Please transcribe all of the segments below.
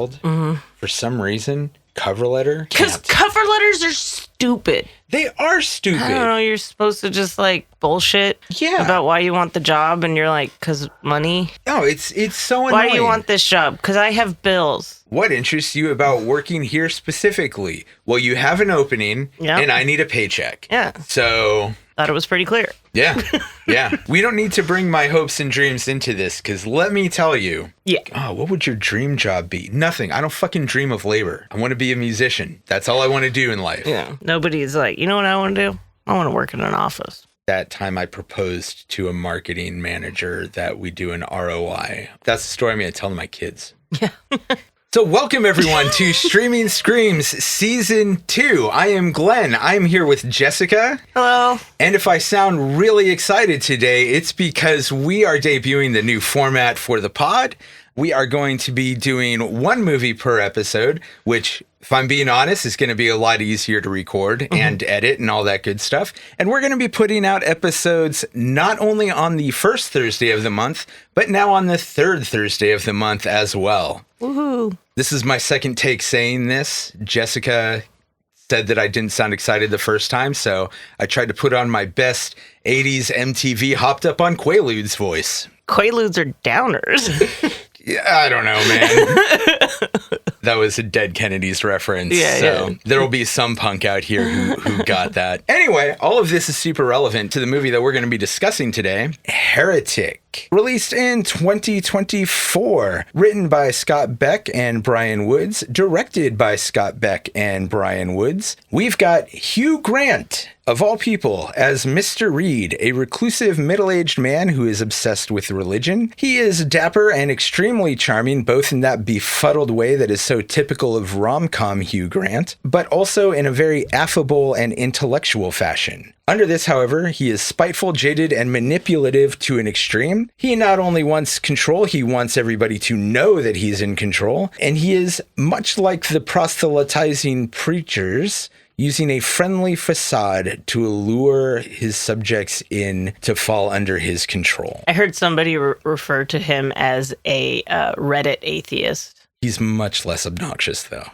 child, for some reason, cover letter Because cover letters are stupid. They are stupid. I don't know. You're supposed to just like bullshit about why you want the job. And you're like, because money. No, it's so annoying. Why do you want this job? Because I have bills. What interests you about working here specifically? Well, you have an opening and I need a paycheck. Yeah. So... Thought it was pretty clear. Yeah. We don't need to bring my hopes and dreams into this because let me tell you. Yeah. Oh, what would your dream job be? Nothing. I don't fucking dream of labor. I want to be a musician. That's all I want to do in life. Yeah. Nobody's like, you know what I want to do? I want to work in an office. That time I proposed to a marketing manager that we do an ROI. That's the story I'm going to tell to my kids. Yeah. So welcome everyone to Streaming Screams Season 2. I am Glenn. I am here with Jessica. Hello. And if I sound really excited today, it's because we are debuting the new format for the pod. We are going to be doing one movie per episode, which, if I'm being honest, is going to be a lot easier to record and edit and all that good stuff. And we're going to be putting out episodes not only on the first Thursday of the month, but now on the third Thursday of the month as well. Woohoo. This is my second take saying this. Jessica said that I didn't sound excited the first time, so I tried to put on my best 80s MTV hopped up on Quaaludes voice. Quaaludes are downers. Yeah, I don't know, man. That was a Dead Kennedys reference. So there will be some punk out here who got that. Anyway, all of this is super relevant to the movie that we're going to be discussing today, Heretic. Released in 2024. Written by Scott Beck and Brian Woods. Directed by Scott Beck and Brian Woods. We've got Hugh Grant, of all people, as Mr. Reed, a reclusive middle-aged man who is obsessed with religion. He is dapper and extremely charming, both in that befuddled way that is so typical of rom-com Hugh Grant, but also in a very affable and intellectual fashion. Under this, however, he is spiteful, jaded, and manipulative to an extreme. He not only wants control, he wants everybody to know that he's in control, and he is much like the proselytizing preachers, using a friendly facade to allure his subjects in to fall under his control. I heard somebody refer to him as a Reddit atheist. He's much less obnoxious, though.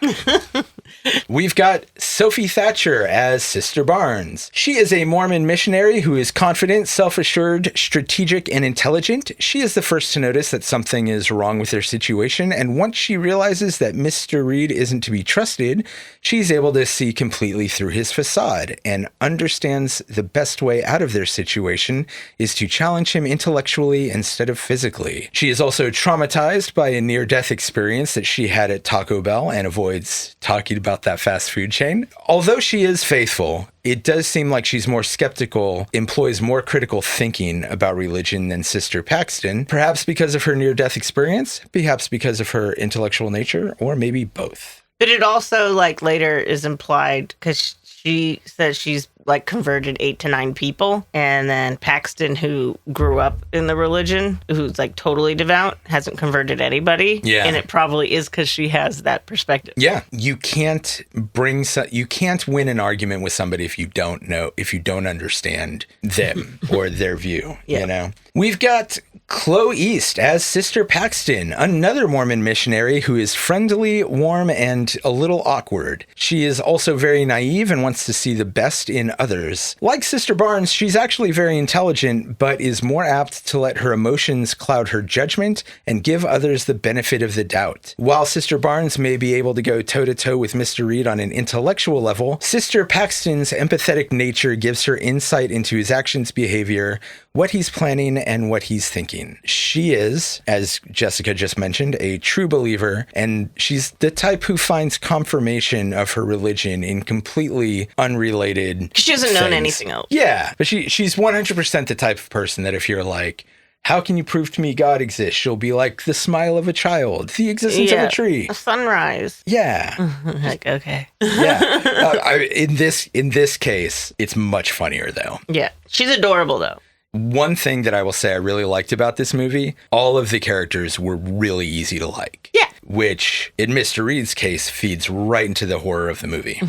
We've got Sophie Thatcher as Sister Barnes. She is a Mormon missionary who is confident, self-assured, strategic, and intelligent. She is the first to notice that something is wrong with their situation, and once she realizes that Mr. Reed isn't to be trusted, she's able to see completely through his facade and understands the best way out of their situation is to challenge him intellectually instead of physically. She is also traumatized by a near-death experience that she had at Taco Bell and avoids talking about that fast food chain. Although she is faithful, it does seem like she's more skeptical, employs more critical thinking about religion than Sister Paxton, perhaps because of her near-death experience, perhaps because of her intellectual nature, or maybe both. But it also, like, later is implied, because she says she's, like, converted 8 to 9 people, and then Paxton, who grew up in the religion, who's, like, totally devout, hasn't converted anybody. Yeah. And it probably is because she has that perspective. Yeah. You can't win an argument with somebody if you don't understand them or their view, you know? We've got Chloe East as Sister Paxton, another Mormon missionary who is friendly, warm, and a little awkward. She is also very naive and wants to see the best in others. Like Sister Barnes, she's actually very intelligent, but is more apt to let her emotions cloud her judgment and give others the benefit of the doubt. While Sister Barnes may be able to go toe-to-toe with Mr. Reed on an intellectual level, Sister Paxton's empathetic nature gives her insight into his actions, behavior, what he's planning, and what he's thinking. She is, as Jessica just mentioned, a true believer, and she's the type who finds confirmation of her religion in completely unrelated She doesn't know anything else. Yeah, but she's 100% the type of person that if you're like, how can you prove to me God exists? She'll be like, the smile of a child, the existence of a tree. A sunrise. Yeah. Like, okay. Yeah. In this case, it's much funnier, though. Yeah. She's adorable, though. One thing that I will say I really liked about this movie, all of the characters were really easy to like. Yeah. Which, in Mr. Reed's case, feeds right into the horror of the movie.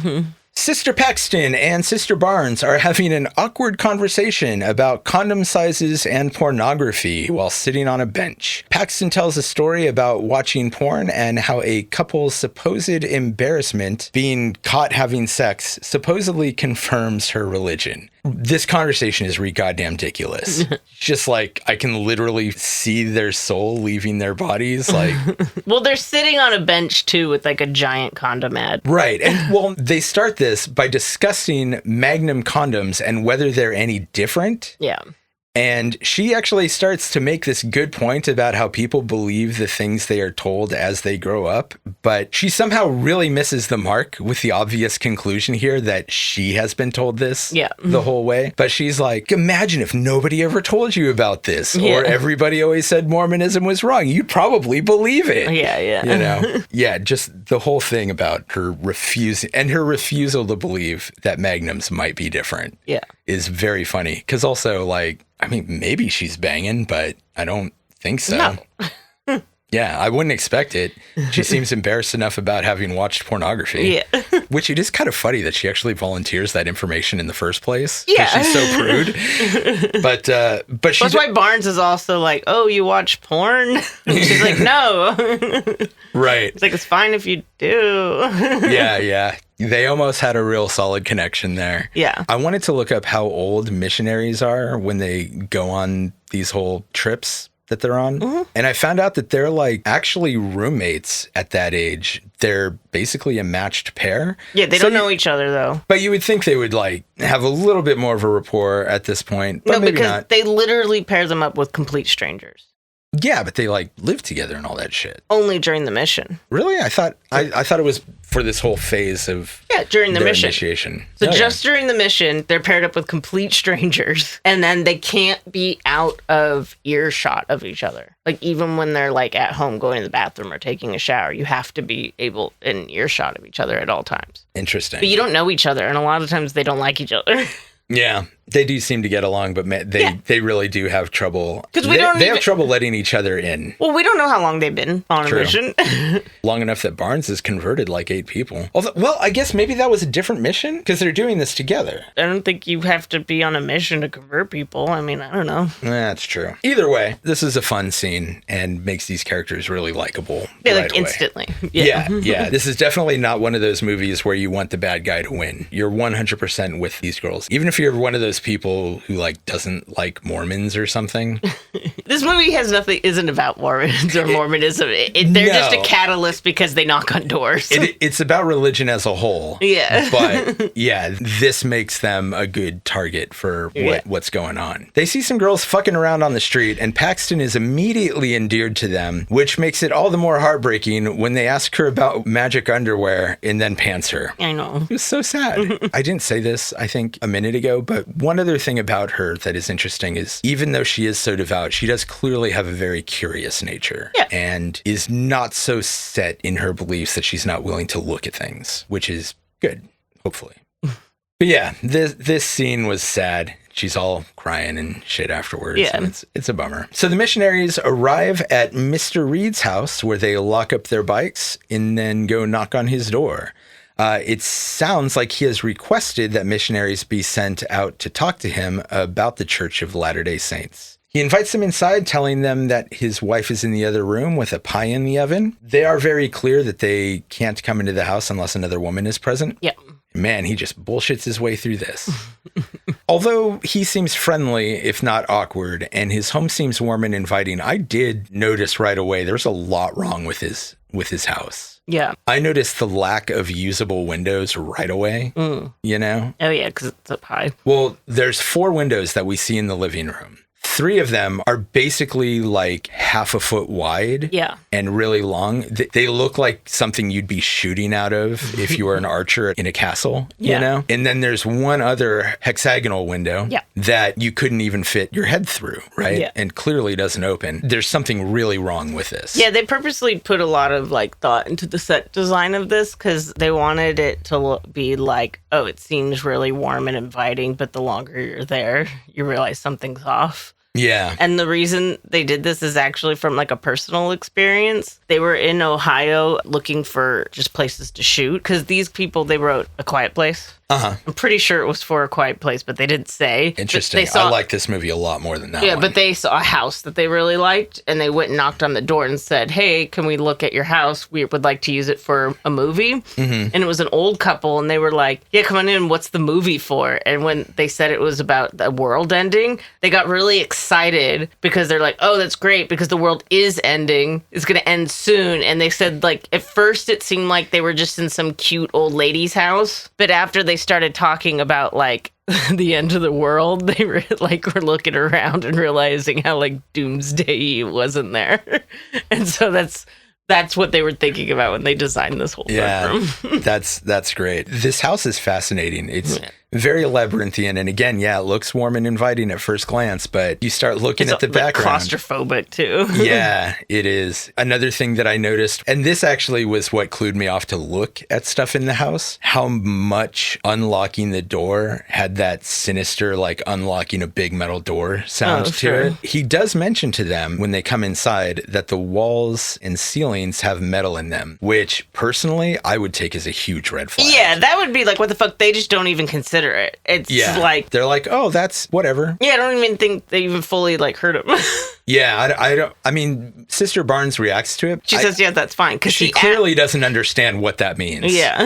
Sister Paxton and Sister Barnes are having an awkward conversation about condom sizes and pornography while sitting on a bench. Paxton tells a story about watching porn and how a couple's supposed embarrassment being caught having sex supposedly confirms her religion. This conversation is goddamn ridiculous. Just like, I can literally see their soul leaving their bodies. Like, well, they're sitting on a bench too with like a giant condom ad. Right. And well, they start this by discussing Magnum condoms and whether they're any different. Yeah. And she actually starts to make this good point about how people believe the things they are told as they grow up, but she somehow really misses the mark with the obvious conclusion here that she has been told this the whole way. But she's like, imagine if nobody ever told you about this, or everybody always said Mormonism was wrong. You'd probably believe it. Yeah. You know? Yeah, just the whole thing about her refusal to believe that Magnums might be different is very funny. Because also, like, I mean, maybe she's banging, but I don't think so. No. Yeah, I wouldn't expect it. She seems embarrassed enough about having watched pornography. Yeah. Which it is kind of funny that she actually volunteers that information in the first place. Yeah. She's so prude. But she... That's why Barnes is also like, oh, you watch porn? She's like, no. Right. It's like, it's fine if you do. Yeah. They almost had a real solid connection there. Yeah. I wanted to look up how old missionaries are when they go on these whole trips that they're on. Mm-hmm. And I found out that they're like actually roommates at that age. They're basically a matched pair. Yeah, they don't know each other though. But you would think they would like have a little bit more of a rapport at this point. But no, maybe because not. They literally pair them up with complete strangers. Yeah, but they like live together and all that shit. Only during the mission. Really? I thought it was for this whole phase of during the mission initiation. So just during the mission, they're paired up with complete strangers, and then they can't be out of earshot of each other. Like even when they're like at home going to the bathroom or taking a shower, you have to be able in earshot of each other at all times. Interesting. But you don't know each other, and a lot of times they don't like each other. Yeah, they do seem to get along, but they really do have trouble. Because they have trouble letting each other in. Well, we don't know how long they've been on a mission. Long enough that Barnes has converted like 8 people. Although, well, I guess maybe that was a different mission because they're doing this together. I don't think you have to be on a mission to convert people. I mean, I don't know. That's true. Either way, this is a fun scene and makes these characters really likable. Yeah, right like away. Instantly. Yeah. This is definitely not one of those movies where you want the bad guy to win. You're 100% with these girls. Even if you're one of those people who like doesn't like Mormons or something. This movie isn't about Mormons or Mormonism. They're just a catalyst because they knock on doors. It's about religion as a whole. Yeah. But yeah, this makes them a good target for what's going on. They see some girls fucking around on the street and Paxton is immediately endeared to them, which makes it all the more heartbreaking when they ask her about magic underwear and then pants her. I know. It was so sad. I didn't say this, I think, a minute ago, but one other thing about her that is interesting is even though she is so devout, she does clearly have a very curious nature and is not so set in her beliefs that she's not willing to look at things, which is good, hopefully. But yeah, this scene was sad. She's all crying and shit afterwards. Yeah. And it's a bummer. So the missionaries arrive at Mr. Reed's house where they lock up their bikes and then go knock on his door. It sounds like he has requested that missionaries be sent out to talk to him about the Church of Latter-day Saints. He invites them inside, telling them that his wife is in the other room with a pie in the oven. They are very clear that they can't come into the house unless another woman is present. Yep. Man, he just bullshits his way through this. Although he seems friendly, if not awkward, and his home seems warm and inviting, I did notice right away there's a lot wrong with his house. Yeah. I noticed the lack of usable windows right away, you know? Oh, yeah, because it's up high. Well, there's 4 windows that we see in the living room. 3 of them are basically like half a foot wide and really long. They look like something you'd be shooting out of if you were an archer in a castle, you know? And then there's one other hexagonal window that you couldn't even fit your head through, right? Yeah. And clearly doesn't open. There's something really wrong with this. Yeah, they purposely put a lot of like thought into the set design of this because they wanted it to be like, oh, it seems really warm and inviting, but the longer you're there, you realize something's off. Yeah. And the reason they did this is actually from like a personal experience. They were in Ohio looking for just places to shoot because these people, they wrote A Quiet Place. Uh-huh. I'm pretty sure it was for A Quiet Place, but they didn't say. Interesting. I like this movie a lot more than that one. But they saw a house that they really liked, and they went and knocked on the door and said, hey, can we look at your house? We would like to use it for a movie. Mm-hmm. And it was an old couple, and they were like, yeah, come on in. What's the movie for? And when they said it was about the world ending, they got really excited because they're like, oh, that's great because the world is ending. It's going to end soon. And they said, like, at first it seemed like they were just in some cute old lady's house. But after they started talking about, like, the end of the world, they were looking around and realizing how, like, doomsday wasn't there. And so that's what they were thinking about when they designed this whole room. That's great. This house is fascinating. It's very labyrinthian, and again, it looks warm and inviting at first glance, but you start looking at the background. Claustrophobic too. Yeah, it is. Another thing that I noticed, and this actually was what clued me off to look at stuff in the house, how much unlocking the door had that sinister, like unlocking a big metal door sound to it. He does mention to them when they come inside that the walls and ceilings have metal in them, which personally I would take as a huge red flag. Yeah, that would be like, what the fuck? They just don't even consider it. It's like they're like, oh, that's whatever. Yeah, I don't even think they even fully like hurt him. Yeah, I don't. I mean, Sister Barnes reacts to it. She says, "Yeah, that's fine," because she clearly doesn't understand what that means. Yeah,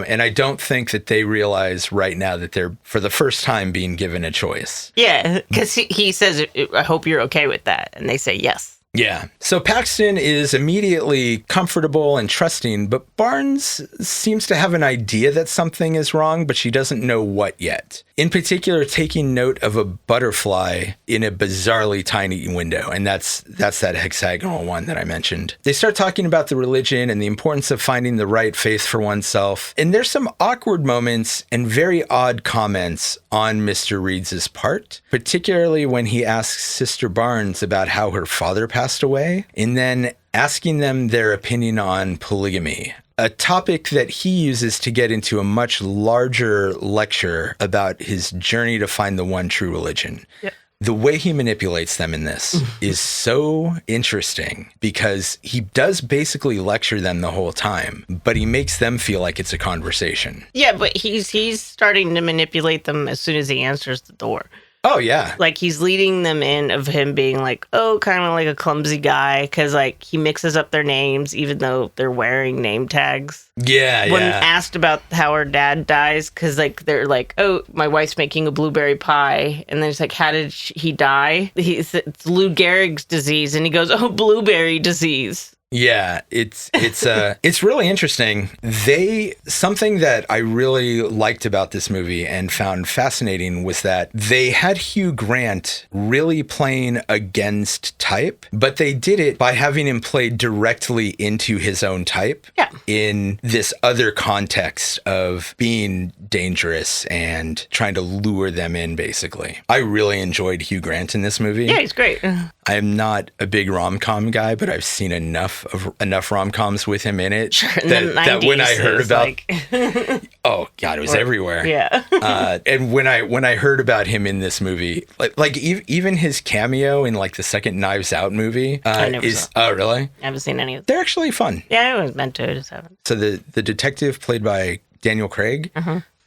and I don't think that they realize right now that they're for the first time being given a choice. Yeah, because he says, "I hope you're okay with that," and they say yes. Yeah. So Paxton is immediately comfortable and trusting, but Barnes seems to have an idea that something is wrong, but she doesn't know what yet. In particular, taking note of a butterfly in a bizarrely tiny window, and that's that hexagonal one that I mentioned. They start talking about the religion and the importance of finding the right faith for oneself, and there's some awkward moments and very odd comments on Mr. Reeds's part, particularly when he asks Sister Barnes about how her father passed away, and then asking them their opinion on polygamy, a topic that he uses to get into a much larger lecture about his journey to find the one true religion. Yep. The way he manipulates them in this is so interesting because he does basically lecture them the whole time, but he makes them feel like it's a conversation. Yeah, but he's starting to manipulate them as soon as he answers the door. Oh, yeah. Like, he's leading them in of him being like, oh, kind of like a clumsy guy, because, like, he mixes up their names, even though they're wearing name tags. Yeah, when asked about how her dad dies, because, like, they're like, oh, my wife's making a blueberry pie. And then it's like, how did he die? It's Lou Gehrig's disease. And he goes, oh, blueberry disease. Yeah, it's really interesting. Something that I really liked about this movie and found fascinating was that they had Hugh Grant really playing against type, but they did it by having him play directly into his own type. Yeah. In this other context of being dangerous and trying to lure them in, basically. I really enjoyed Hugh Grant in this movie. Yeah, he's great. I'm not a big rom-com guy, but I've seen enough rom-coms with him in it that when I heard about oh god, it was everywhere. Yeah. And when I heard about him in this movie, like even his cameo in like the second Knives Out movie I never saw. Oh really? I haven't seen any of them. They're actually fun. Yeah, I was meant to, just haven't. So the detective played by Daniel Craig,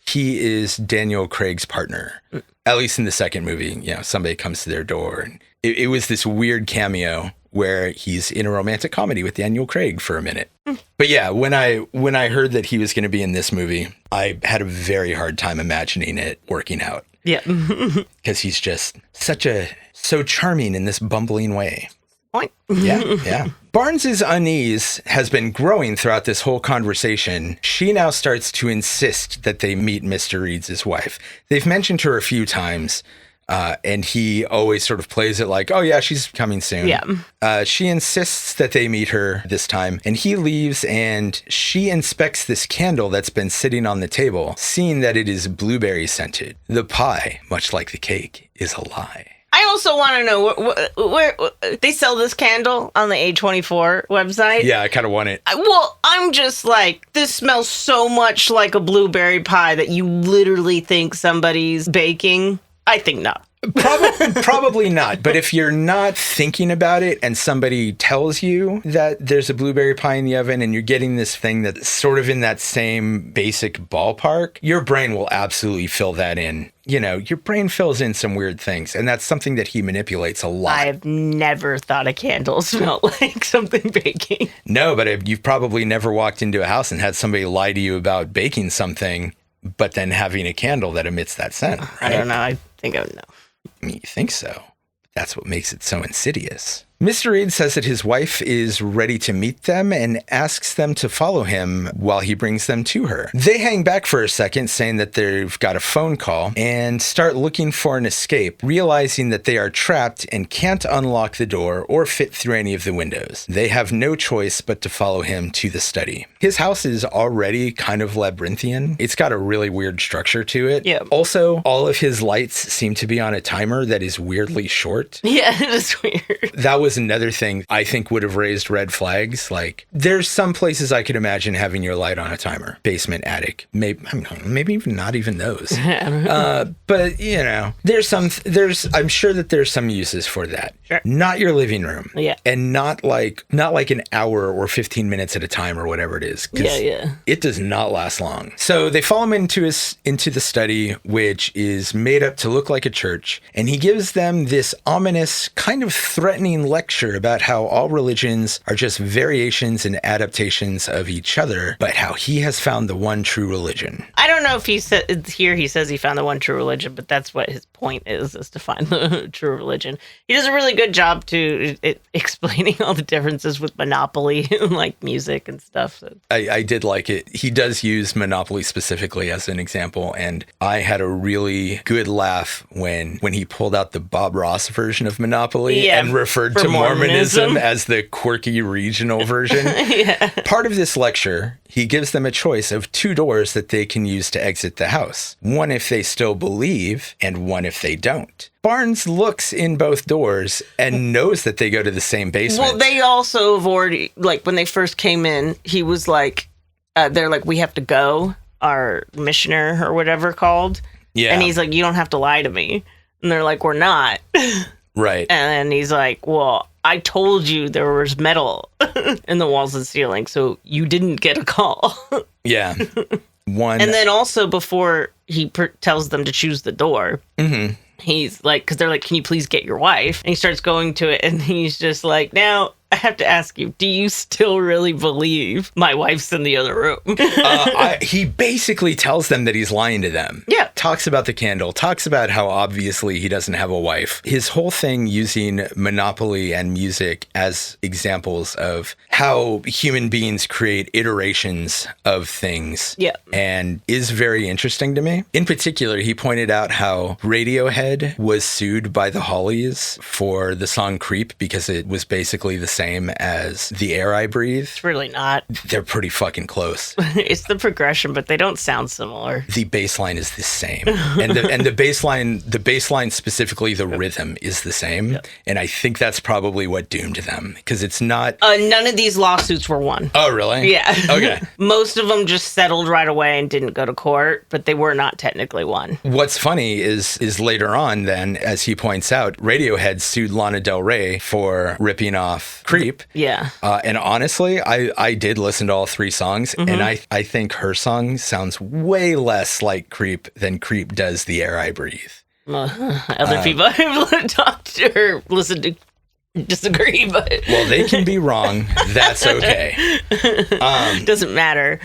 he is Daniel Craig's partner. At least in the second movie, somebody comes to their door, and it was this weird cameo where he's in a romantic comedy with Daniel Craig for a minute. But yeah, when I heard that he was going to be in this movie, I had a very hard time imagining it working out. Yeah. Because he's just so charming in this bumbling way. Point. Yeah. Barnes's unease has been growing throughout this whole conversation. She now starts to insist that they meet Mr. Reeds's wife. They've mentioned her a few times, and he always sort of plays it like, oh yeah, she's coming soon. Yeah. She insists that they meet her this time, and he leaves, and she inspects this candle that's been sitting on the table, seeing that it is blueberry scented. The pie, much like the cake, is a lie. I also want to know where they sell this candle on the A24 website. Yeah, I kind of want it. Well, I'm just like, this smells so much like a blueberry pie that you literally think somebody's baking. I think not. Probably not. But if you're not thinking about it and somebody tells you that there's a blueberry pie in the oven and you're getting this thing that's sort of in that same basic ballpark, your brain will absolutely fill that in. You know, your brain fills in some weird things, and that's something that he manipulates a lot. I've never thought a candle smelled like something baking. No, but you've probably never walked into a house and had somebody lie to you about baking something, but then having a candle that emits that scent. Right? I don't know. I think I would know. I mean, you think so. That's what makes it so insidious. Mr. Reed says that his wife is ready to meet them and asks them to follow him while he brings them to her. They hang back for a second, saying that they've got a phone call, and start looking for an escape, realizing that they are trapped and can't unlock the door or fit through any of the windows. They have no choice but to follow him to the study. His house is already kind of labyrinthian. It's got a really weird structure to it. Yeah. Also, all of his lights seem to be on a timer that is weirdly short. Yeah, it is weird. That was another thing I think would have raised red flags. Like, there's some places I could imagine having your light on a timer. Basement, attic, maybe even not even those. But you know, I'm sure that there's some uses for that. Sure. Not your living room. Yeah. And not like an hour or 15 minutes at a time or whatever it is. Yeah. It does not last long. So they follow him into the study, which is made up to look like a church, and he gives them this ominous, kind of threatening lecture about how all religions are just variations and adaptations of each other, but how he has found the one true religion. I don't know if he says he found the one true religion, but that's what his point is to find the true religion. He does a really good job explaining all the differences with Monopoly and like music and stuff. So. I did like it. He does use Monopoly specifically as an example, and I had a really good laugh when he pulled out the Bob Ross version of Monopoly and referred to Mormonism as the quirky regional version. Yeah. Part of this lecture, he gives them a choice of 2 doors that they can use to exit the house. One if they still believe, and one if they don't. Barnes looks in both doors and knows that they go to the same basement. Well, they also have already, like, when they first came in, he was like, they're like, we have to go, our missioner or whatever called. Yeah. And he's like, you don't have to lie to me. And they're like, we're not. Right. And then he's like, well, I told you there was metal in the walls and ceiling, so you didn't get a call. Yeah. And then also before he tells them to choose the door, he's like, because they're like, can you please get your wife? And he starts going to it, and he's just like, now I have to ask you, do you still really believe my wife's in the other room? He basically tells them that he's lying to them. Yeah. Talks about the candle, talks about how obviously he doesn't have a wife. His whole thing using Monopoly and music as examples of how human beings create iterations of things. Yeah. And is very interesting to me. In particular, he pointed out how Radiohead was sued by the Hollies for the song Creep because it was basically the same as The Air I Breathe. It's really not. They're pretty fucking close. It's the progression, but they don't sound similar. The bass line is the same. And the bass line specifically, the rhythm is the same. Yep. And I think that's probably what doomed them, because it's not... none of these lawsuits were won. Oh, really? Yeah. Okay. Most of them just settled right away and didn't go to court, but they were not technically won. What's funny is later on then, as he points out, Radiohead sued Lana Del Rey for ripping off Creep. Yeah. And honestly, I did listen to all 3 songs, and I think her song sounds way less like Creep than Creep does The Air I Breathe. Other people I've talked to or listened to disagree, but... Well, they can be wrong. That's okay. Doesn't matter.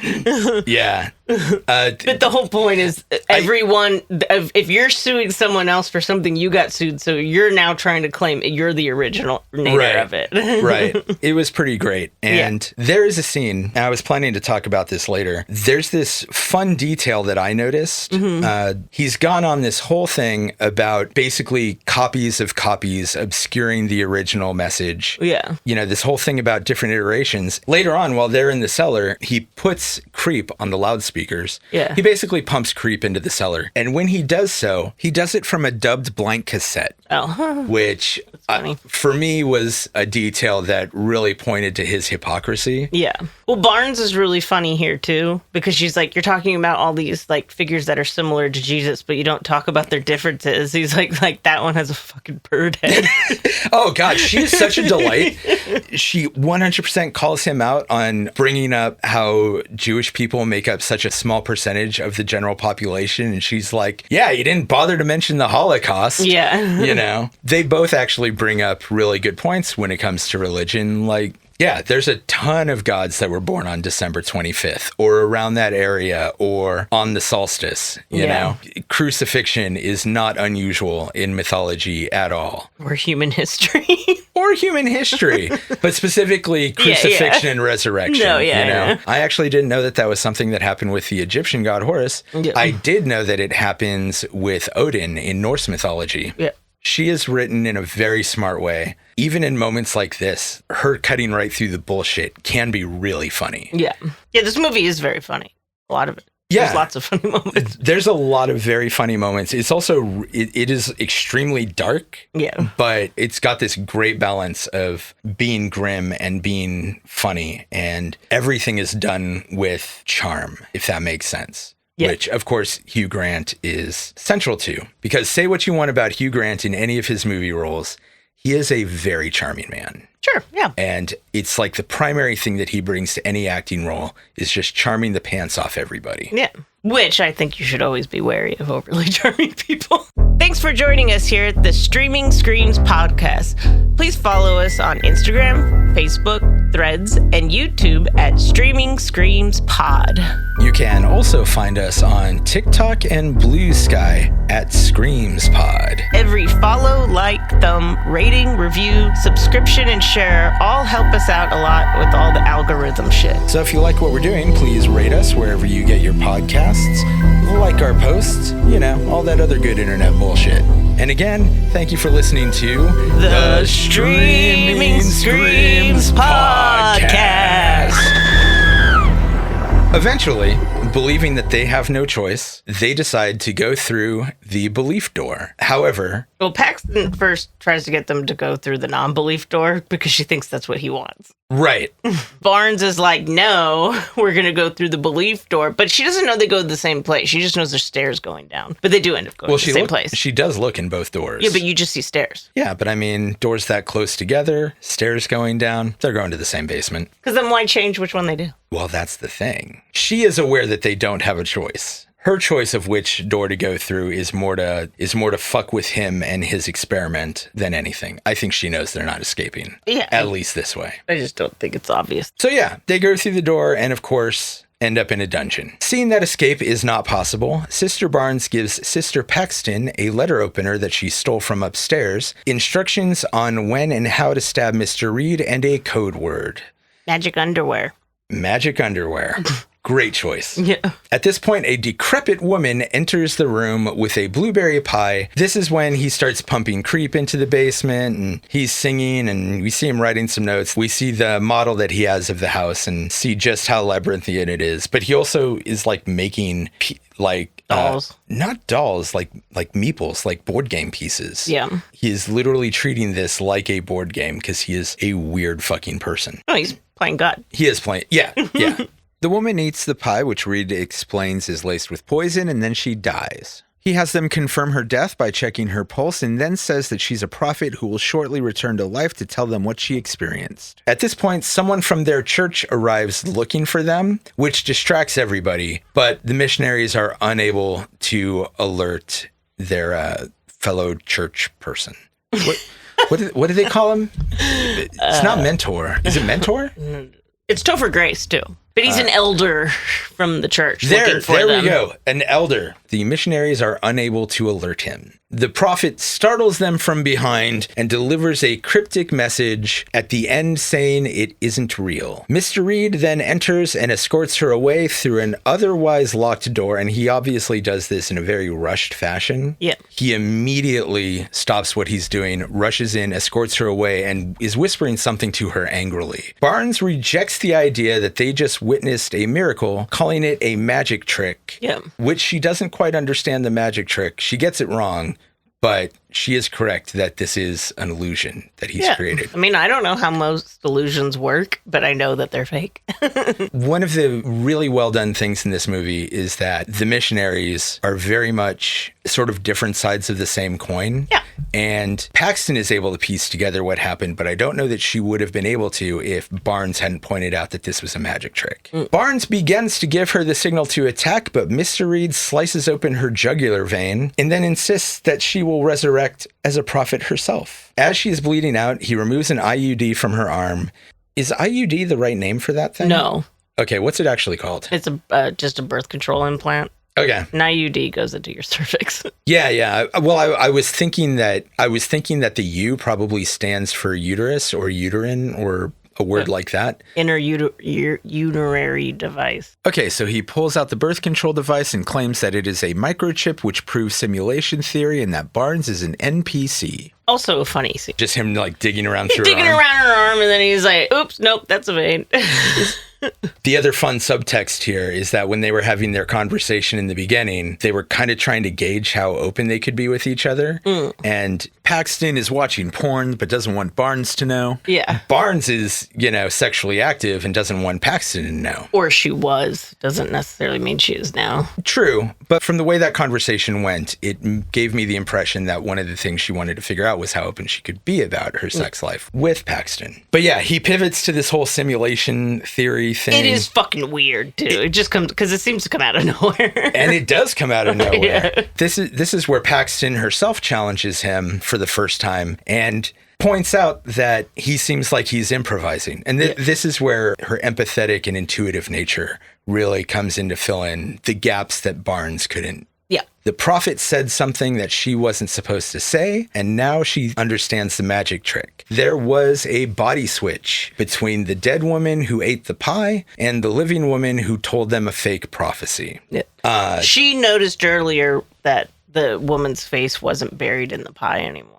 Yeah. But the whole point is everyone, if you're suing someone else for something you got sued, so you're now trying to claim you're the original nader of it. Right. It was pretty great. And there is a scene, and I was planning to talk about this later. There's this fun detail that I noticed. He's gone on this whole thing about basically copies of copies obscuring the original original message. Yeah. You know, this whole thing about different iterations. Later on, while they're in the cellar, he puts Creep on the loudspeakers. Yeah. He basically pumps Creep into the cellar. And when he does so, he does it from a dubbed blank cassette. Oh. Which, for me, was a detail that really pointed to his hypocrisy. Yeah. Well, Barnes is really funny here, too, because she's like, you're talking about all these, like, figures that are similar to Jesus, but you don't talk about their differences. He's like that one has a fucking bird head. Oh, God, she is such a delight. She 100% calls him out on bringing up how Jewish people make up such a small percentage of the general population. And she's like, yeah, you didn't bother to mention the Holocaust. Yeah. You know, they both actually bring up really good points when it comes to religion. Like, yeah, there's a ton of gods that were born on December 25th or around that area or on the solstice. You know, crucifixion is not unusual in mythology at all. Or human history. Or human history, but specifically crucifixion and resurrection. No, you know? I actually didn't know that was something that happened with the Egyptian god Horus. Yeah. I did know that it happens with Odin in Norse mythology. Yeah. She is written in a very smart way. Even in moments like this, her cutting right through the bullshit can be really funny. Yeah. Yeah, this movie is very funny. A lot of it. Yeah. There's lots of funny moments. There's a lot of very funny moments. It's also, it is extremely dark. Yeah. But it's got this great balance of being grim and being funny. And everything is done with charm, if that makes sense. Yeah. Which, of course, Hugh Grant is central to. Because say what you want about Hugh Grant in any of his movie roles, he is a very charming man. Sure, yeah. And it's like the primary thing that he brings to any acting role is just charming the pants off everybody. Yeah. Which I think you should always be wary of overly charming people. Thanks for joining us here at the Streaming Screams podcast. Please follow us on Instagram, Facebook, Threads, and YouTube at Streaming Screams Pod. You can also find us on TikTok and Blue Sky at Screams Pod. Every follow, like, thumb, rating, review, subscription, and share all help us out a lot with all the algorithm shit. So if you like what we're doing, please rate us wherever you get your podcasts, like our posts, you know, all that other good internet bullshit. And again, thank you for listening to the Streaming Screams Podcast. Eventually, believing that they have no choice, they decide to go through the belief door. However... Well, Paxton first tries to get them to go through the non-belief door because she thinks that's what he wants. Right. Barnes is like, no, we're going to go through the belief door. But she doesn't know they go to the same place. She just knows there's stairs going down. But they do end up going to the same place. She does look in both doors. Yeah, but you just see stairs. Yeah, but I mean, doors that close together, stairs going down, they're going to the same basement. Because then why change which one they do? Well, that's the thing. She is aware that they don't have a choice. Her choice of which door to go through is more to fuck with him and his experiment than anything. I think she knows they're not escaping. Yeah. At least this way. I just don't think it's obvious. So yeah, they go through the door and of course end up in a dungeon. Seeing that escape is not possible, Sister Barnes gives Sister Paxton a letter opener that she stole from upstairs, instructions on when and how to stab Mr. Reed, and a code word. Magic underwear. Magic underwear. Great choice. Yeah. At this point, a decrepit woman enters the room with a blueberry pie. This is when he starts pumping Creep into the basement, and he's singing, and we see him writing some notes. We see the model that he has of the house and see just how labyrinthian it is. But he also is like making dolls. Not dolls, like meeples, like board game pieces. Yeah. He is literally treating this like a board game because he is a weird fucking person. Oh, he's playing God. He is playing. Yeah. Yeah. The woman eats the pie, which Reed explains is laced with poison, and then she dies. He has them confirm her death by checking her pulse and then says that she's a prophet who will shortly return to life to tell them what she experienced. At this point, someone from their church arrives looking for them, which distracts everybody, but the missionaries are unable to alert their fellow church person. What do they call him? It's not mentor. Is it mentor? It's Topher Grace, too. But he's an elder from the church. There we go. An elder. The missionaries are unable to alert him. The prophet startles them from behind and delivers a cryptic message at the end saying it isn't real. Mr. Reed then enters and escorts her away through an otherwise locked door, and he obviously does this in a very rushed fashion. Yeah. He immediately stops what he's doing, rushes in, escorts her away, and is whispering something to her angrily. Barnes rejects the idea that they just witnessed a miracle, calling it a magic trick, which she doesn't quite understand the magic trick. She gets it wrong, but she is correct that this is an illusion that he's created. I mean, I don't know how most illusions work, but I know that they're fake. One of the really well done things in this movie is that the missionaries are very much sort of different sides of the same coin. Yeah. And Paxton is able to piece together what happened, but I don't know that she would have been able to if Barnes hadn't pointed out that this was a magic trick. Barnes begins to give her the signal to attack, but Mr. Reed slices open her jugular vein and then insists that she will resurrect as a prophet herself. As she is bleeding out, he removes an IUD from her arm. Is IUD the right name for that thing? No. Okay, what's it actually called? It's just a birth control implant. Okay. An IUD goes into your cervix. Yeah. Well, I was thinking that the U probably stands for uterus or uterine or a word like that. Urinary device. Okay, so he pulls out the birth control device and claims that it is a microchip which proves simulation theory and that Barnes is an NPC. Also a funny scene. Just him like digging around through her arm. Digging around her arm, and then he's like, oops, nope, that's a vein. The other fun subtext here is that when they were having their conversation in the beginning, they were kind of trying to gauge how open they could be with each other. And Paxton is watching porn, but doesn't want Barnes to know. Yeah. Barnes is, sexually active and doesn't want Paxton to know. Or she was. Doesn't necessarily mean she is now. True. But from the way that conversation went, it gave me the impression that one of the things she wanted to figure out was how open she could be about her sex life with Paxton. But yeah, he pivots to this whole simulation theory thing. It is fucking weird, too. It just comes because it seems to come out of nowhere. And it does come out of nowhere. Yeah. This is where Paxton herself challenges him for the first time and points out that he seems like he's improvising. And this is where her empathetic and intuitive nature really comes in to fill in the gaps that Barnes couldn't. Yeah. The prophet said something that she wasn't supposed to say, and now she understands the magic trick. There was a body switch between the dead woman who ate the pie and the living woman who told them a fake prophecy. Yeah. She noticed earlier that the woman's face wasn't buried in the pie anymore.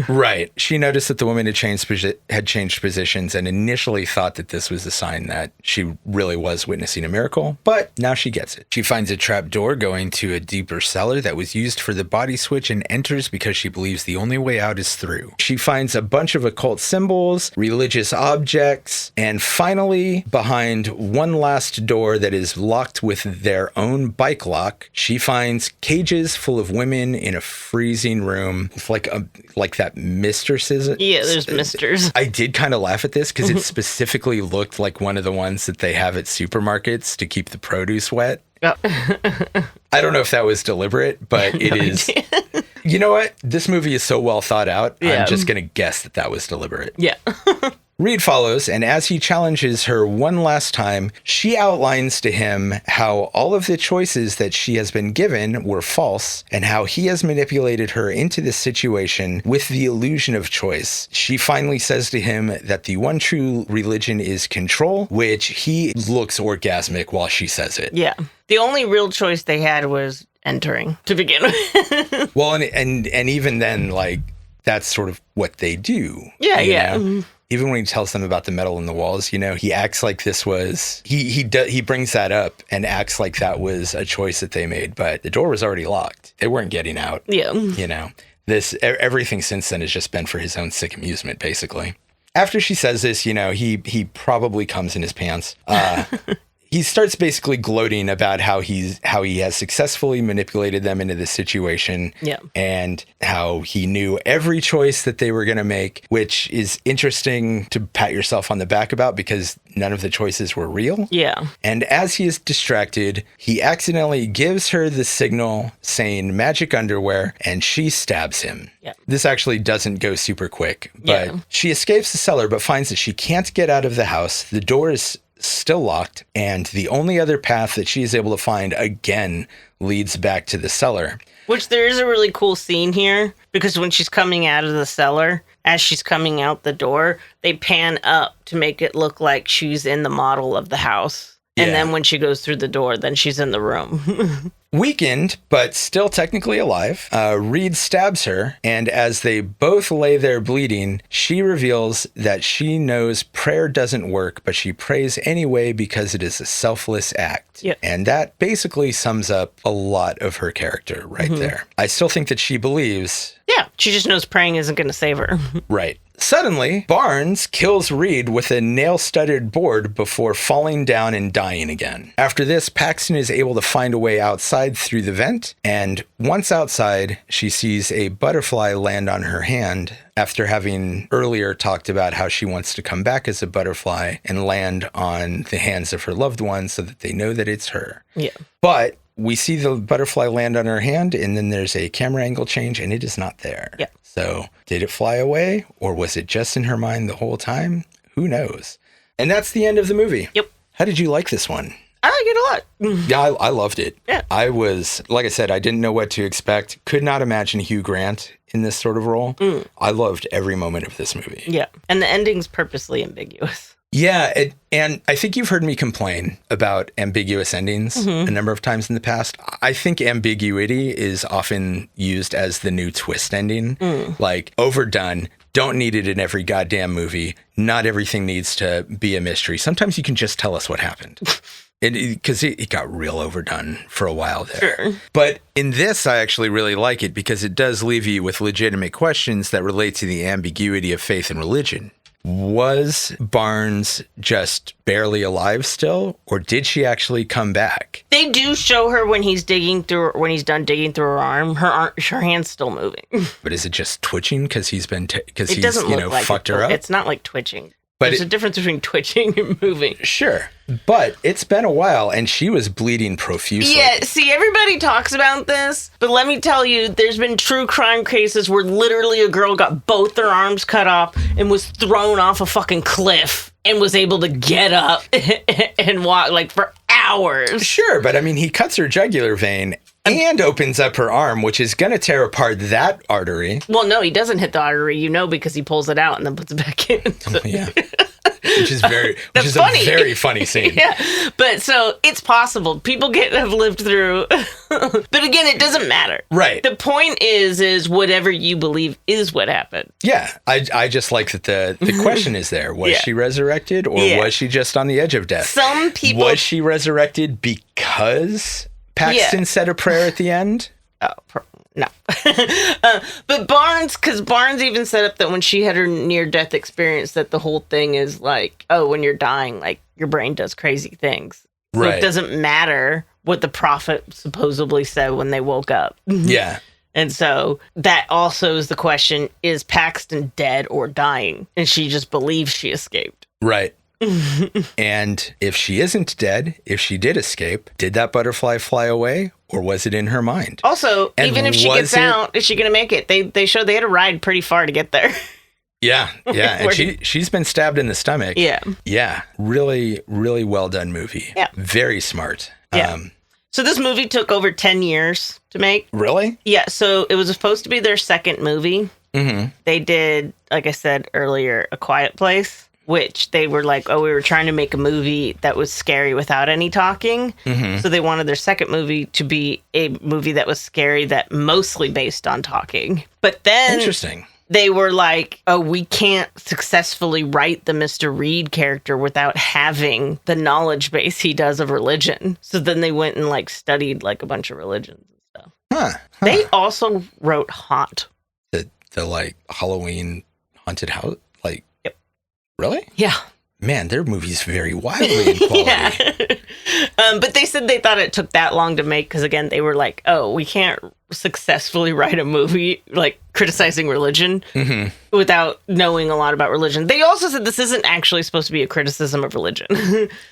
Right. She noticed that the woman had changed positions and initially thought that this was a sign that she really was witnessing a miracle, but now she gets it. She finds a trap door going to a deeper cellar that was used for the body switch and enters because she believes the only way out is through. She finds a bunch of occult symbols, religious objects, and finally, behind one last door that is locked with their own bike lock, she finds cages full of women in a freezing room with like that mistresses. Yeah, there's misters. I did kind of laugh at this because it specifically looked like one of the ones that they have at supermarkets to keep the produce wet. Oh. I don't know if that was deliberate, but it is. You know what? This movie is so well thought out. Yeah. I'm just going to guess that was deliberate. Yeah. Reed follows, and as he challenges her one last time, she outlines to him how all of the choices that she has been given were false, and how he has manipulated her into this situation with the illusion of choice. She finally says to him that the one true religion is control, which he looks orgasmic while she says it. Yeah. The only real choice they had was entering to begin with. Well, and even then, like, that's sort of what they do. Yeah, yeah. Know? Even when he tells them about the metal in the walls, he acts like this was, he brings that up and acts like that was a choice that they made, but the door was already locked. They weren't getting out. Yeah. Everything since then has just been for his own sick amusement, basically. After she says this, he probably comes in his pants. He starts basically gloating about how he has successfully manipulated them into this situation, and how he knew every choice that they were going to make, which is interesting to pat yourself on the back about because none of the choices were real. Yeah. And as he is distracted, he accidentally gives her the signal saying magic underwear, and she stabs him. Yeah. This actually doesn't go super quick, but she escapes the cellar but finds that she can't get out of the house. The door is still locked, and the only other path that she is able to find again leads back to the cellar. Which there is a really cool scene here, because when she's coming out of the cellar, as she's coming out the door, they pan up to make it look like she's in the model of the house. And then when she goes through the door, then she's in the room. Weakened, but still technically alive, Reed stabs her, and as they both lay there bleeding, she reveals that she knows prayer doesn't work, but she prays anyway because it is a selfless act. Yep. And that basically sums up a lot of her character right there. I still think that she believes... Yeah, she just knows praying isn't going to save her. Right. Suddenly, Barnes kills Reed with a nail-studded board before falling down and dying again. After this, Paxton is able to find a way outside through the vent, and once outside, she sees a butterfly land on her hand after having earlier talked about how she wants to come back as a butterfly and land on the hands of her loved ones so that they know that it's her. Yeah. But we see the butterfly land on her hand, and then there's a camera angle change, and it is not there. Yeah. So did it fly away, or was it just in her mind the whole time? Who knows? And that's the end of the movie. Yep. How did you like this one? I like it a lot. Yeah, I loved it. Yeah. I was, like I said, I didn't know what to expect. Could not imagine Hugh Grant in this sort of role. I loved every moment of this movie. Yeah. And the ending's purposely ambiguous. Yeah, and I think you've heard me complain about ambiguous endings a number of times in the past. I think ambiguity is often used as the new twist ending, like overdone. Don't need it in every goddamn movie. Not everything needs to be a mystery. Sometimes you can just tell us what happened. Because it got real overdone for a while there. Sure. But in this, I actually really like it because it does leave you with legitimate questions that relate to the ambiguity of faith and religion. Was Barnes just barely alive still, or did she actually come back? They do show her when he's done digging through her arm. Her hand's still moving. But is it just twitching because he's Like fucked her up? It's not like twitching. But there's a difference between twitching and moving. Sure. But it's been a while, and she was bleeding profusely. Yeah, see, everybody talks about this, but let me tell you, there's been true crime cases where literally a girl got both their arms cut off and was thrown off a fucking cliff and was able to get up and walk, like, for hours. Sure, but I mean, he cuts her jugular vein and opens up her arm, which is going to tear apart that artery. Well, no, he doesn't hit the artery, because he pulls it out and then puts it back in. So. Yeah. Which is a very funny scene. Yeah, but so it's possible. People have lived through, but again, it doesn't matter. Right. The point is whatever you believe is what happened. Yeah, I just like that the question is there. Was she resurrected, or was she just on the edge of death? Some people... Was she resurrected because Paxton said a prayer at the end? Oh, no. But Barnes even set up that when she had her near-death experience, that the whole thing is like, oh, when you're dying, like, your brain does crazy things. So it doesn't matter what the prophet supposedly said when they woke up. Yeah. And so that also is the question, is Paxton dead or dying? And she just believes she escaped. Right. And if she isn't dead, if she did escape, did that butterfly fly away, or was it in her mind? Also, and even if she gets out, is she going to make it? They showed they had to ride pretty far to get there. Yeah, yeah. And she's been stabbed in the stomach. Yeah. Yeah. Really, really well done movie. Yeah. Very smart. Yeah. So this movie took over 10 years to make. Really? Yeah. So it was supposed to be their second movie. Mm-hmm. They did, like I said earlier, A Quiet Place, which they were like, oh, we were trying to make a movie that was scary without any talking. Mm-hmm. So they wanted their second movie to be a movie that was scary that mostly based on talking. But then... Interesting. They were like, oh, we can't successfully write the Mr. Reed character without having the knowledge base he does of religion. So then they went and like studied like a bunch of religions and stuff. Huh. They also wrote Haunt. The like Halloween haunted house? Like, yep. Really? Yeah. Man, their movie's very wildly in quality. Yeah. But they said they thought it took that long to make because, again, they were like, oh, we can't successfully write a movie like criticizing religion without knowing a lot about religion. They also said this isn't actually supposed to be a criticism of religion.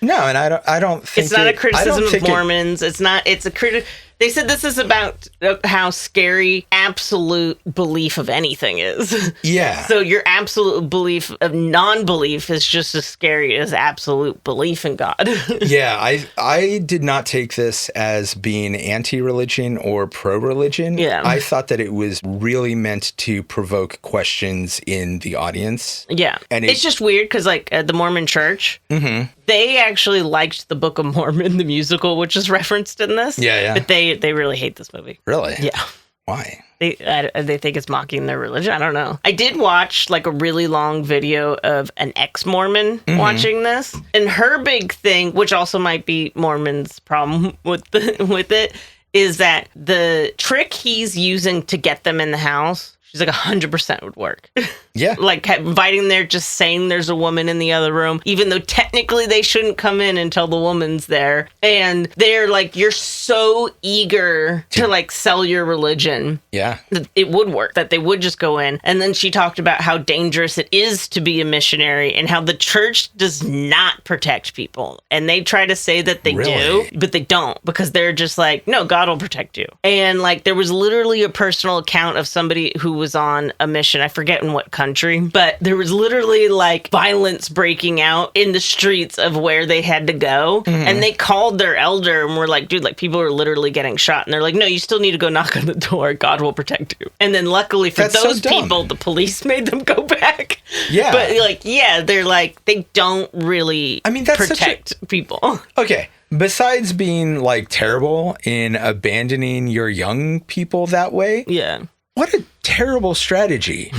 No, and I don't think it's not a criticism of Mormons. It's a They said this is about how scary absolute belief of anything is. Yeah. So your absolute belief of non-belief is just as scary as absolute belief in God. Yeah, I did not take this as being anti-religion or pro-religion. Yeah. I thought that it was really meant to provoke questions in the audience. Yeah. And it's just weird because, like, the Mormon church, they actually liked the Book of Mormon, the musical, which is referenced in this. Yeah, yeah. But they really hate this movie. Really? Yeah. Why? They think it's mocking their religion. I don't know. I did watch like a really long video of an ex-Mormon watching this, and her big thing, which also might be Mormon's problem with it, is that the trick he's using to get them in the house, she's like 100% would work. Yeah. Like inviting them there, just saying there's a woman in the other room, even though technically they shouldn't come in until the woman's there. And they're like, you're so eager to like sell your religion. Yeah. That it would work, that they would just go in. And then she talked about how dangerous it is to be a missionary and how the church does not protect people. And they try to say that they do, but they don't, because they're just like, no, God will protect you. And like there was literally a personal account of somebody who was on a mission. I forget in what country, but there was literally like violence breaking out in the streets of where they had to go. And they called their elder and were like, dude, like people are literally getting shot. And they're like, no, you still need to go knock on the door. God will protect you. And then luckily for those people, the police made them go back. Yeah. But like, yeah, they're like, they don't really protect people. Okay. Besides being like terrible in abandoning your young people that way. Yeah. What a terrible strategy.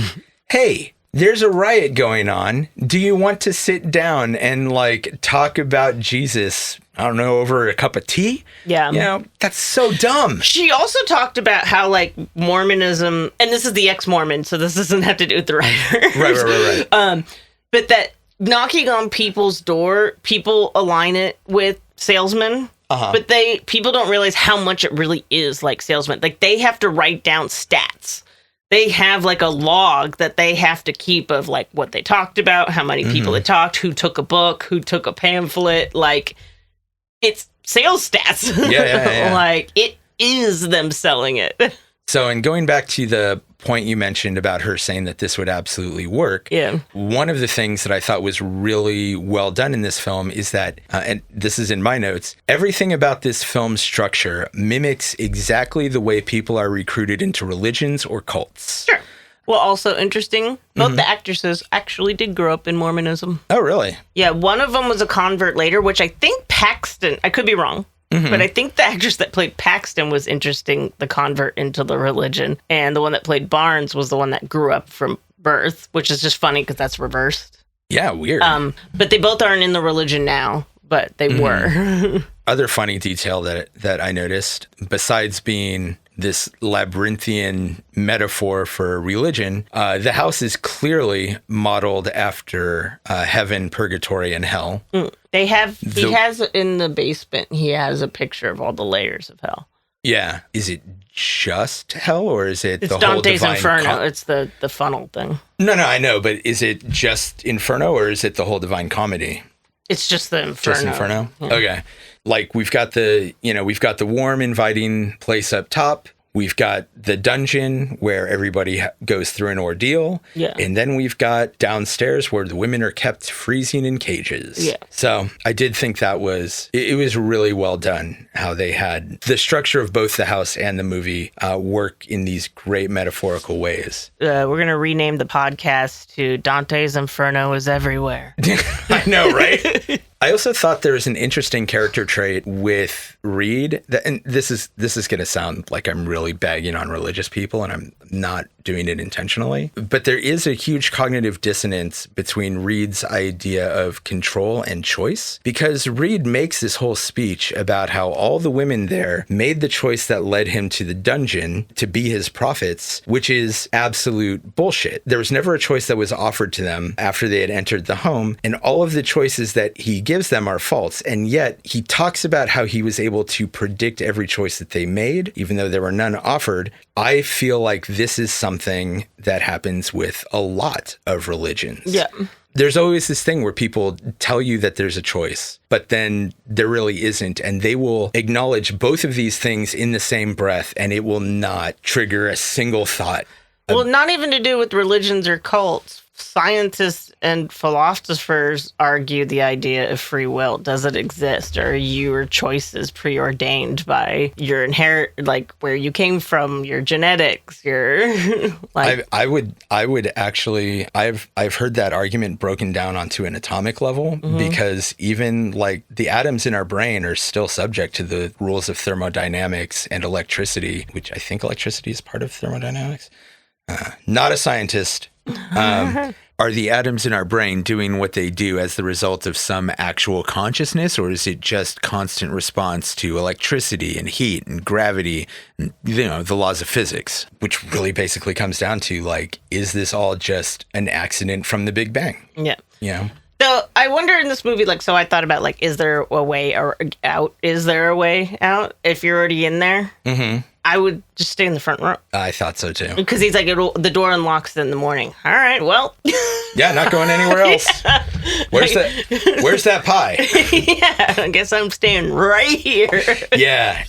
Hey, there's a riot going on. Do you want to sit down and like talk about Jesus, I don't know, over a cup of tea? Yeah. You know, that's so dumb. She also talked about how like Mormonism, and this is the ex-Mormon, so this doesn't have to do with the writer. Right. But that knocking on people's door, people align it with salesmen. But people don't realize how much it really is like salesmen. Like they have to write down stats. They have like a log that they have to keep of like what they talked about, how many people they talked, who took a book, who took a pamphlet. Like it's sales stats. Yeah. Like it is them selling it. So, and going back to the point you mentioned about her saying that this would absolutely work. Yeah. One of the things that I thought was really well done in this film is that, and this is in my notes, everything about this film's structure mimics exactly the way people are recruited into religions or cults. Sure. Well, also interesting, both the actresses actually did grow up in Mormonism. Oh, really? Yeah, one of them was a convert later, which I think Paxton, I could be wrong, but I think the actress that played Paxton was interesting, the convert into the religion. And the one that played Barnes was the one that grew up from birth, which is just funny because that's reversed. Yeah, weird. But they both aren't in the religion now, but they were. Other funny detail that I noticed, besides being this labyrinthian metaphor for religion, the house is clearly modeled after heaven, purgatory, and hell. He has in the basement, he has a picture of all the layers of hell. Yeah. Is it just hell, or is it it's the whole Dante's divine Inferno. It's the funnel thing. No, I know, but is it just Inferno, or is it the whole Divine Comedy? It's just the Inferno. Just Inferno? Yeah. Okay. Like we've got the warm, inviting place up top. We've got the dungeon where everybody goes through an ordeal. Yeah. And then we've got downstairs where the women are kept freezing in cages. Yeah. So I did think that was really well done, how they had the structure of both the house and the movie work in these great metaphorical ways. We're going to rename the podcast to Dante's Inferno is Everywhere. I know, right? I also thought there was an interesting character trait with Reed, and this is going to sound like I'm really bagging on religious people, and I'm not doing it intentionally. But there is a huge cognitive dissonance between Reed's idea of control and choice, because Reed makes this whole speech about how all the women there made the choice that led him to the dungeon to be his prophets, which is absolute bullshit. There was never a choice that was offered to them after they had entered the home, and all of the choices that he gives them are false. And yet he talks about how he was able to predict every choice that they made, even though there were none offered I feel like this is something that happens with a lot of religions. Yeah. There's always this thing where people tell you that there's a choice, but then there really isn't. And they will acknowledge both of these things in the same breath, and it will not trigger a single thought. Well, not even to do with religions or cults. Scientists and philosophers argue the idea of free will. Does it exist? Or are your choices preordained by your like where you came from, your genetics, your like? I would actually, I've heard that argument broken down onto an atomic level, because even like the atoms in our brain are still subject to the rules of thermodynamics and electricity, which I think electricity is part of thermodynamics. Not a scientist. Are the atoms in our brain doing what they do as the result of some actual consciousness, or is it just constant response to electricity and heat and gravity and, the laws of physics, which really basically comes down to like, is this all just an accident from the Big Bang? Yeah. So I wonder in this movie, like, so I thought about like, is there a way out? Is there a way out if you're already in there? Mm-hmm. I would just stay in the front row. I thought so too. Because he's like, the door unlocks in the morning. All right, well. Yeah, not going anywhere else. Yeah. Where's that pie? Yeah, I guess I'm staying right here. Yeah.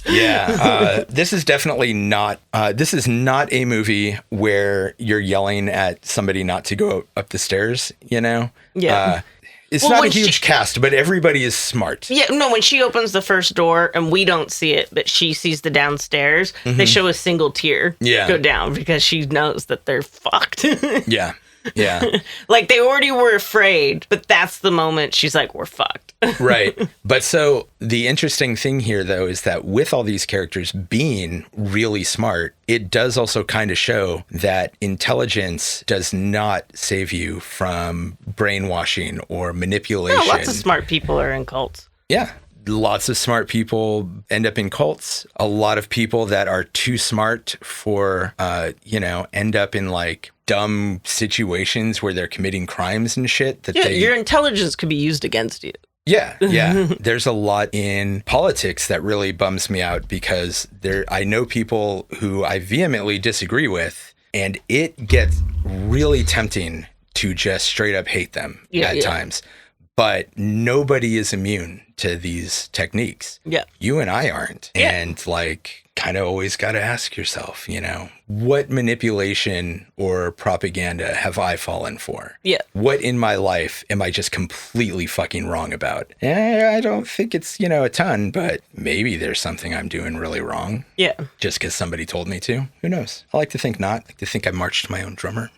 This is definitely not, this is not a movie where you're yelling at somebody not to go up the stairs, Yeah. It's not a huge cast, but everybody is smart. Yeah, no, when she opens the first door and we don't see it, but she sees the downstairs, they show a single tear go down because she knows that they're fucked. Yeah. Like they already were afraid, but that's the moment she's like, we're fucked. Right. But so the interesting thing here, though, is that with all these characters being really smart, it does also kind of show that intelligence does not save you from brainwashing or manipulation. No, lots of smart people are in cults. Yeah. Lots of smart people end up in cults. A lot of people that are too smart for, end up in like dumb situations where they're committing crimes and shit. Your intelligence could be used against you. Yeah. There's a lot in politics that really bums me out because I know people who I vehemently disagree with, and it gets really tempting to just straight up hate them at times. But nobody is immune to these techniques. Yeah. You and I aren't. Yeah. And like, kind of always got to ask yourself, what manipulation or propaganda have I fallen for? Yeah. What in my life am I just completely fucking wrong about? I don't think it's, a ton, but maybe there's something I'm doing really wrong. Yeah. Just because somebody told me to. Who knows? I like to think not. I like to think I marched my own drummer.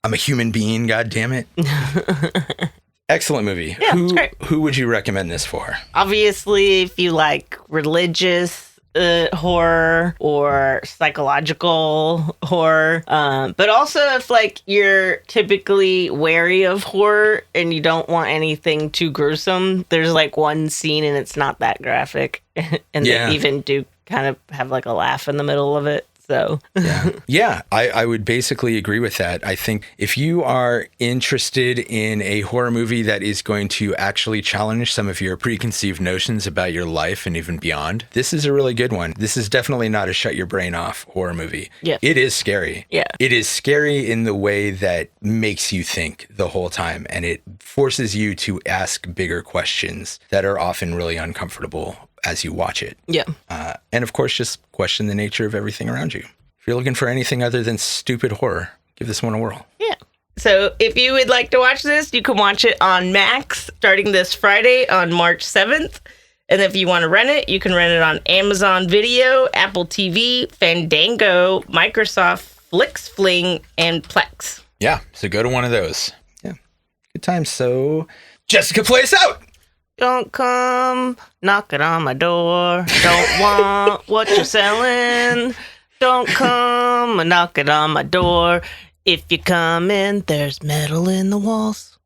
I'm a human being, God damn it. Excellent movie. Yeah, it's great. Who would you recommend this for? Obviously, if you like religious horror or psychological horror, but also if like you're typically wary of horror and you don't want anything too gruesome, there's like one scene and it's not that graphic, and they even do kind of have like a laugh in the middle of it. So I would basically agree with that. I think if you are interested in a horror movie that is going to actually challenge some of your preconceived notions about your life and even beyond, this is a really good one. This is definitely not a shut your brain off horror movie. Yeah. It is scary. Yeah. It is scary in the way that makes you think the whole time, and it forces you to ask bigger questions that are often really uncomfortable as you watch it. Yeah. And of course, just question the nature of everything around you. If you're looking for anything other than stupid horror, give this one a whirl. Yeah. So if you would like to watch this, you can watch it on Max starting this Friday on March 7th. And if you want to rent it, you can rent it on Amazon Video, Apple TV, Fandango, Microsoft, Flixfling, and Plex. Yeah. So go to one of those. Yeah. Good times. So Jessica, play us out. Don't come knocking on my door. Don't want what you're selling. Don't come knocking on my door. If you come in, there's metal in the walls.